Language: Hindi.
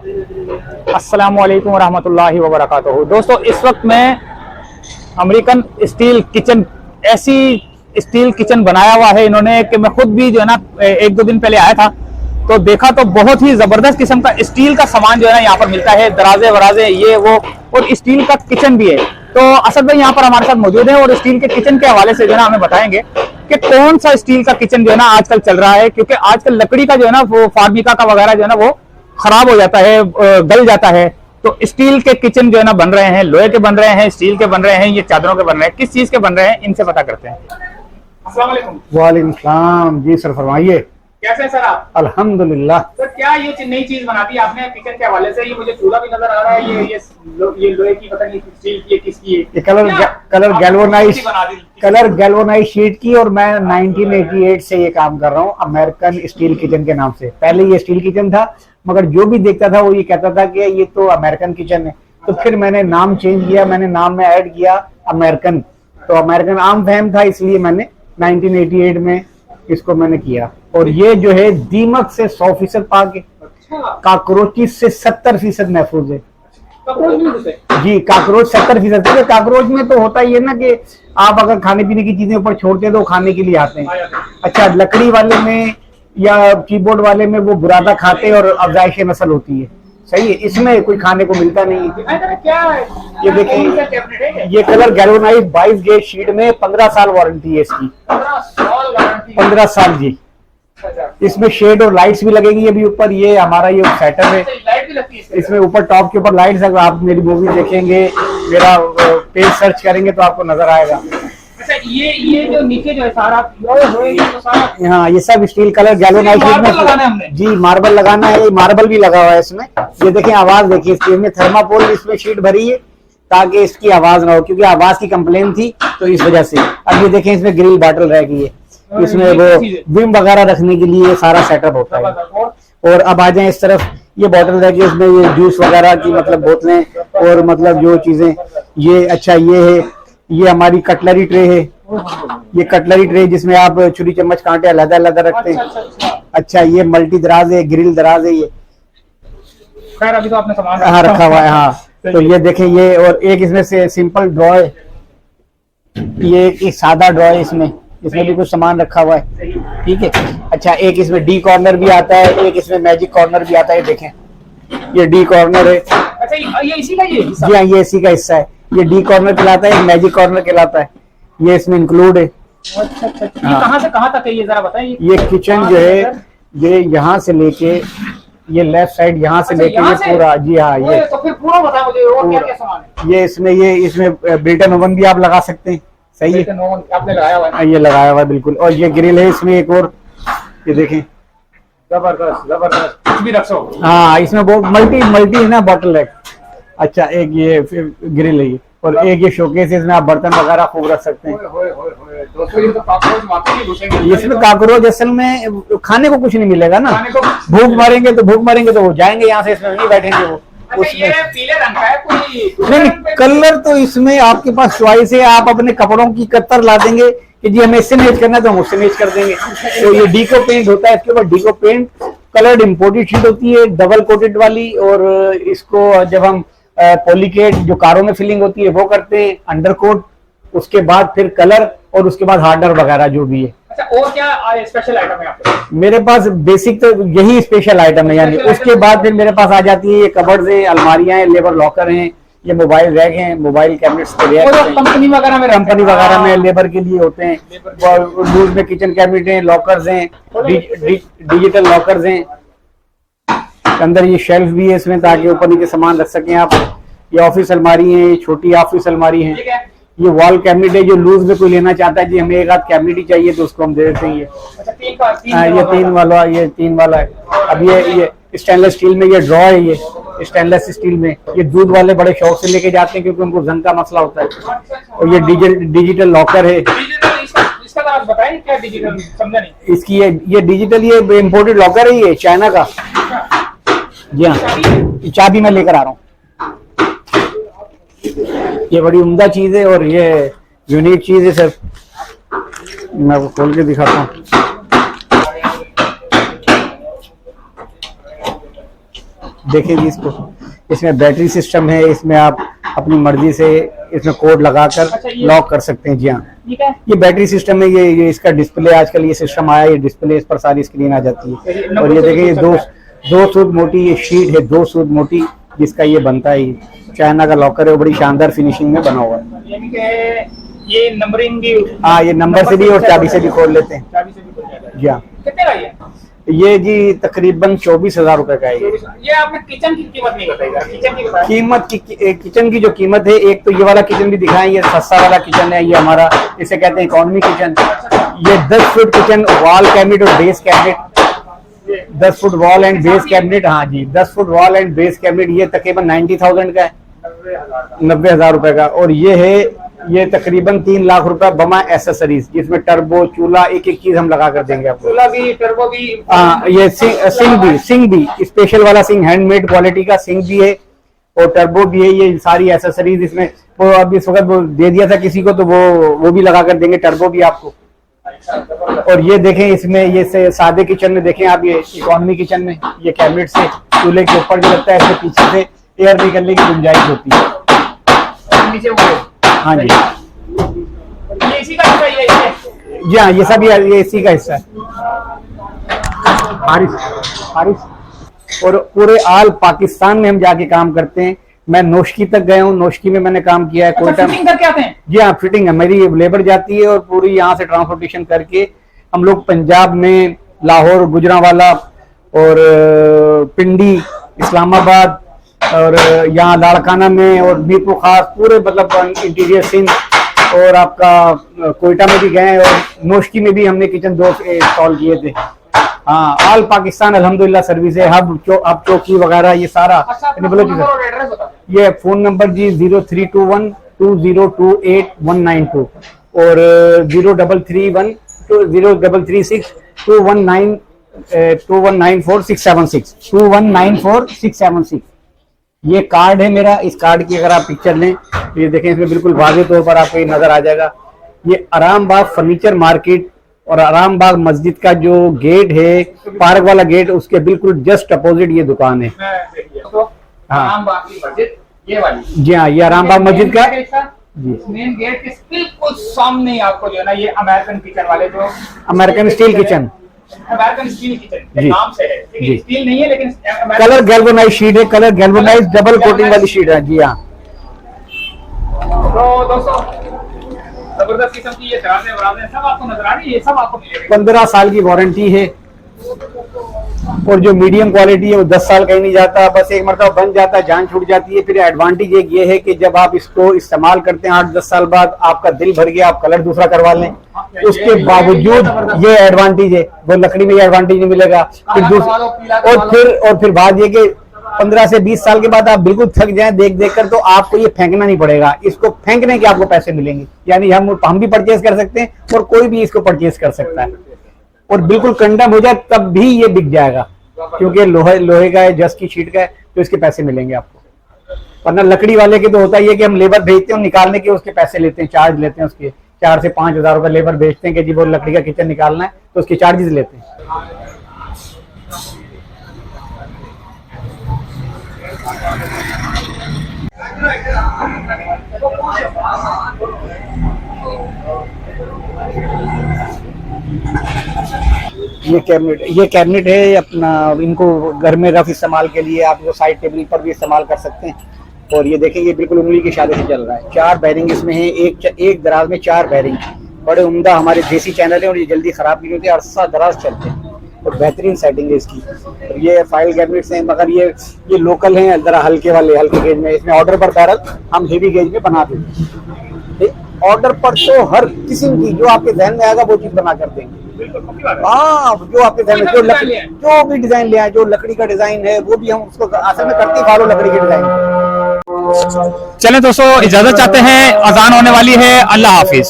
अस्सलामुअलैकुम रहमतुल्लाहि व बरकातुहू। दोस्तों, इस वक्त मैं अमेरिकन स्टील किचन, ऐसी स्टील किचन बनाया हुआ है इन्होंने कि मैं खुद भी जो है ना एक दो दिन पहले आया था तो देखा तो बहुत ही जबरदस्त किस्म का स्टील का सामान जो है ना यहाँ पर मिलता है, दराजे वराजे ये वो, और स्टील का किचन भी है। तो असद भाई यहाँ पर हमारे साथ मौजूद है और स्टील के किचन के हवाले से जो है ना हमें बताएंगे कि कौन सा स्टील का किचन जो है ना आजकल चल रहा है, क्योंकि आजकल लकड़ी का जो है ना वो फार्मिका का वगैरह जो है ना वो खराब हो जाता है, गल जाता है। तो स्टील के किचन जो है ना बन रहे हैं, लोहे के बन रहे हैं, स्टील के बन रहे हैं, ये चादरों के बन रहे हैं, किस चीज के बन रहे हैं इनसे पता करते हैं। अस्सलाम वालेकुम। वालेकुम सलाम जी सर, फरमाइए। कैसे हैं सर आप? अल्हम्दुलिल्लाह। सर क्या ये नई चीज बना दी आपने किचन के हवाले से? ये मुझे चूल्हा भी नजर आ रहा है, ये लोहे की, पता नहीं स्टील की किसकी है। ये कलर गैल्वनाइज शीट की, और मैं 1988 से ये काम कर रहा हूँ अमेरिकन स्टील किचन के नाम से। पहले ये स्टील किचन था, मगर जो भी देखता था वो ये कहता था कि ये तो अमेरिकन किचन है। तो फिर मैंने नाम चेंज किया, मैंने नाम में ऐड किया अमेरिकन। तो अमेरिकन आम फहम था, इसलिए मैंने 1988 में इसको मैंने किया। और ये जो है दीमक से 100% पाक है, काकरोच से 70% महफूज है। जी, काकरोच 70%। क्योंकि काकरोच में तो होता ही है ना कि आप अगर खाने पीने की चीजें ऊपर छोड़ते हैं तो खाने के लिए आते हैं। अच्छा, लकड़ी वाले में या कीबोर्ड वाले में वो बुरादा खाते हैं और अफजाइश नस्ल होती है। सही है, इसमें कोई खाने को मिलता नहीं है। क्या है ये देखिए, ये कलर गैल्वनाइज 22 गेज शीट में 15 साल वारंटी है इसकी। 15 साल जी। इसमें शेड और लाइट्स भी लगेगी। अभी ऊपर ये हमारा ये सेटअप है, लाइट भी लगती है इसमें ऊपर टॉप के ऊपर लाइट्स। अगर आप मेरी मूवी देखेंगे, मेरा पेज सर्च करेंगे तो आपको नजर आएगा। अच्छा, ये जो नीचे जो है सारा, ये तो सारा, हाँ, ये सब स्टील कलर गैल्वनाइज में जी मार्बल लगाना है। ये मार्बल भी लगा हुआ है इसमें। ये देखें, आवाज देखिए इसकी। इसमें थर्माकोल इसमें शीट भरी है ताकि इसकी आवाज ना हो, क्योंकि आवाज की कंप्लेन थी तो इस वजह से। अब ये देखें, इसमें ग्रिल बॉटल रह गई है, इसमें वो विम वगैरह रखने के लिए सारा सेटअप होता है। और अब आ जाए इस तरफ, ये बॉटल रह गई, इसमें ये जूस वगैरह की मतलब बोतलें और मतलब जो चीजें ये। अच्छा, ये है, ये हमारी कटलरी ट्रे है। ये कटलरी ट्रे जिसमें आप छुरी चम्मच कांटे अलग अलग रखते हैं। अच्छा, ये मल्टी दराज है, ग्रिल दराज है ये। खैर अभी तो आपने सामान हाँ रखा हुआ है। हाँ, तो ये देखें, ये और एक इसमें से सिंपल ड्रॉ है, ये एक सादा ड्रॉ है इसमें भी कुछ सामान रखा हुआ है। ठीक है। अच्छा, एक इसमें डी कॉर्नर भी आता है, एक इसमें मैजिक कॉर्नर भी आता है। देखें, ये डी कॉर्नर है। अच्छा, ये इसी का ये जी हाँ, ये इसी का हिस्सा है। ये डी कॉर्नर कहलाता है, मैजिक कॉर्नर कहलाता है। ये इसमें इंक्लूड है। अच्छा, ये कहाँ से कहाँ तक है ये जरा बताइए। ये किचन जो है, ये यहाँ से लेके ये लेफ्ट साइड यहाँ से लेके ये पूरा। जी हाँ, ये तो फिर पूरा बता मुझे और क्या क्या सामान है। ये इसमें बिल्टन ओवन भी आप लगा सकते हैं। सही है, आपने लगाया हुआ है। ये लगाया हुआ है बिल्कुल। और ये ग्रिल है इसमें एक और, ये देखें, जबरदस्त जबरदस्त, कुछ भी रख सको। हाँ, इसमें वो मल्टी है ना बॉटल रैक। अच्छा, एक ये ग्रिल है ये, और एक ये शोकेस है, इसमें आप बर्तन वगैरह खूब रख सकते हैं। इसमें काकरोच असल में खाने को कुछ नहीं मिलेगा ना, भूख मारेंगे तो वो जाएंगे यहाँ से, इसमें नहीं बैठेंगे वो। ये पीले रंग का है कोई? नहीं, कलर तो इसमें आपके पास चॉइस है। आप अपने कपड़ों की कतर ला देंगे कि जी हमें इससे मैच करना है तो हम उससे मैच कर देंगे। तो ये डीको पेंट होता है, इसके ऊपर डीको पेंट कलर्ड इम्पोर्टेड शीट होती है, डबल कोटेड वाली। और इसको जब हम पॉलीकेट जो कारों में फिलिंग होती है वो करते हैं, अंडरकोट, उसके बाद फिर कलर, और उसके बाद हार्डनर वगैरह जो भी है। अच्छा, और क्या स्पेशल आइटम है आपके? मेरे पास बेसिक तो यही स्पेशल आइटम है, यानी उसके बाद फिर मेरे पास आ जाती है ये कबर्ड्स है, अलमारियां हैं, लेबर लॉकर हैं, ये मोबाइल रैक हैं, मोबाइल कैबिनेट्स के रैक हैं। कंपनी वगैरह में लेबर के लिए होते हैं। लूज में किचन कैबिनेट हैं, लॉकर्स हैं, डिजिटल लॉकर्स हैं। अंदर ये शेल्फ भी है इसमें, ताकि ऊपर नीचे सामान रख सकें आप। ये ऑफिस अलमारी है, छोटी ऑफिस अलमारी है। ये वॉल कैबिनेट है, जो लूज में कोई लेना चाहता है जी हमें एक आध कैबिनेट ही चाहिए तो उसको हम दे देते हैं। ये 3 वाला है। अब ये स्टेनलेस स्टील में ये ड्रॉ है, ये स्टेनलेस स्टील में। ये दूध वाले बड़े शौक से लेके जाते हैं क्योंकि उनको जंग का मसला होता है। और ये डिजिटल लॉकर है। बताइए क्या डिजिटल, समझा नहीं। इसकी ये डिजिटल ये इम्पोर्टेड लॉकर है, ये चाइना का। जी हाँ, चाबी मैं लेकर आ रहा हूँ। ये बड़ी उम्दा चीज है और ये यूनिक चीज है सर। मैं वो खोल के दिखाता हूँ। देखिए जी इसको, इसमें बैटरी सिस्टम है, इसमें आप अपनी मर्जी से इसमें कोड लगाकर लॉक कर सकते हैं। जी हाँ, ठीक है। ये बैटरी सिस्टम है, ये इसका डिस्प्ले, आजकल ये सिस्टम आया, ये डिस्प्ले इस पर सारी स्क्रीन आ जाती है। और ये देखिए, ये दो सूत मोटी ये शीट है, 2 सूत मोटी जिसका ये बनता है। चाइना का लॉकर है, वो बड़ी शानदार फिनिशिंग में बना हुआ है। यानी कि ये नंबरिंग भी, हाँ, ये नंबर से भी और चाबी से भी खोल लेते हैं। चाबी से भी खुल जाता है। जी हाँ। कितने का ये जी तकरीबन 24,000 रुपए का है। ये आपने किचन की कीमत नहीं बताई, किचन की बताई। कीमत की, किचन की जो कीमत है, एक तो ये वाला किचन भी दिखाएं, ये सस्ता वाला किचन है, ये हमारा इसे कहते हैं इकोनॉमी किचन। ये 10 फुट किचन, वॉल कैबिनेट और base cabinet, 10 foot wall and base cabinet. हाँ जी, 10 foot wall and base cabinet, ये तकरीबन 90,000 का है, 90,000 रुपए का। और ये है, ये तकरीबन 3 लाख रुपए बमा एसेसरीज, जिसमें टर्बो, चूल्हा, एक एक चीज हम लगा कर देंगे आपको। चूल्हा भी, टर्बो भी। हाँ, ये सिंग भी स्पेशल वाला सिंग, हैंडमेड क्वालिटी का सिंग भी है और टर्बो भी है। ये सारी एसेसरीज इसमें, वो अभी इस वक्त वो दे दिया था किसी को, तो वो भी लगा कर देंगे, टर्बो भी आपको। और ये देखें, इसमें ये सादे किचन में देखें आप, ये इकोनॉमी किचन में ये कैबिनेट से चूल्हे के ऊपर जो लगता है, इसके पीछे से एयर निकलने की गुंजाइश होती है। नीचे वो, हाँ जी, ये इसी का हिस्सा ही है। जी हाँ, ये सब ये इसी का हिस्सा है। हारिस। और पूरे ऑल पाकिस्तान में हम जाके काम करते हैं। मैं नोशकी तक गया हूँ, नोशकी में मैंने काम किया है। अच्छा, फिटिंग करके आते हैं? जी हाँ, फिटिंग है मेरी, लेबर जाती है और पूरी यहाँ से ट्रांसपोर्टेशन करके हम लोग पंजाब में, लाहौर, गुजरांवाला और पिंडी, इस्लामाबाद और यहाँ लाड़काना में और मीरपुर खास, पूरे मतलब इंटीरियर सिंध और आपका कोयटा में भी गए और नोशकी में भी हमने किचन 2 इंस्टॉल किए थे। हाँ, ऑल पाकिस्तान अल्हम्दुलिल्लाह सर्विस है। हब चौकी वगैरह ये सारा। अच्छा, ये फोन नंबर जी 0321 2028 और 0331 0336 2194 676। ये कार्ड है मेरा। इस कार्ड की अगर आप पिक्चर लें तो ये देखें, इसमें बिल्कुल वाज़ेह तौर पर आपको ये नजर आ जाएगा। ये आरामबाग फर्नीचर मार्केट और आरामबाग मस्जिद का जो गेट है, पार्क वाला गेट, उसके बिल्कुल जस्ट अपोजिट ये दुकान है। आरामबाग की मस्जिद ये वाली। जी हाँ, ये आरामबाग मस्जिद का मेन गेट के बिल्कुल सामने आपको जो है ना, ये अमेरिकन किचन वाले, जो American steel kitchen, American steel kitchen नाम से है, लेकिन स्टील नहीं है, लेकिन कलर गैल्वेनाइज शीट है, कलर गैल्वेनाइज डबल कोटिंग वाली शीट है। जी हाँ। तो दोस्तों, जबरदस्त किस्म की ये दराजें वराजें सब आपको नजर आ रही है, ये सब आपको मिलेगा। 15 साल की वारंटी है और जो मीडियम क्वालिटी है वो 10 साल कहीं नहीं जाता, बस एक मरतबा बन जाता है, जान छूट जाती है। फिर एडवांटेज एक ये है कि जब आप इसको इस्तेमाल करते हैं 8-10 साल बाद, आपका दिल भर गया, आप कलर दूसरा करवा लें, उसके बावजूद ये एडवांटेज है, वो लकड़ी में ये एडवांटेज नहीं मिलेगा। और फिर बात ये कि 15 से 20 साल के बाद आप बिल्कुल थक जाएं देख देख कर, तो आपको ये फेंकना नहीं पड़ेगा, इसको फेंकने के आपको पैसे मिलेंगे। यानी हम भी परचेज कर सकते हैं और कोई भी इसको परचेज कर सकता है, और बिल्कुल कंडम हो जाए तब भी ये बिक जाएगा, क्योंकि लोहे का है, जस की शीट का है, तो इसके पैसे मिलेंगे आपको। वरना लकड़ी वाले के तो होता ही है कि हम लेबर भेजते हैं, निकालने के उसके पैसे लेते हैं, चार्ज लेते हैं उसके 4 से 5 हजार रुपए लेबर भेजते हैं कि जी वो लकड़ी का किचन निकालना है, तो उसके चार्जेस लेते हैं। ये कैबिनेट है अपना, इनको घर में रफ इस्तेमाल के लिए, आप जो साइड टेबल पर भी इस्तेमाल कर सकते हैं। और ये देखें, ये बिल्कुल उंगली के इशारे से चल रहा है। 4 बैरिंग इसमें है, एक दराज में 4 बैरिंग, बड़े उम्दा हमारे देसी चैनल है और ये जल्दी खराब नहीं होते, अरसा दराज चलते हैं और बेहतरीन सेटिंग है इसकी। और ये फाइल कैबिनेट्स हैं, मगर ये लोकल हैं, जरा हल्के गेज में। इसमें ऑर्डर पर बैरल हम हेवी गेज में बना देते हैं, ऑर्डर पर तो हर किस्म की जो आपके ध्यान में आएगा वो चीज बना कर देंगे। हाँ, जो आपके ध्यान में जो भी डिजाइन ले आए, जो लकड़ी का डिजाइन है वो भी हम उसको असल में करते फॉलो लकड़ी के डिजाइन। चलें दोस्तों, इजाजत चाहते हैं, अजान होने वाली है। अल्लाह हाफिज।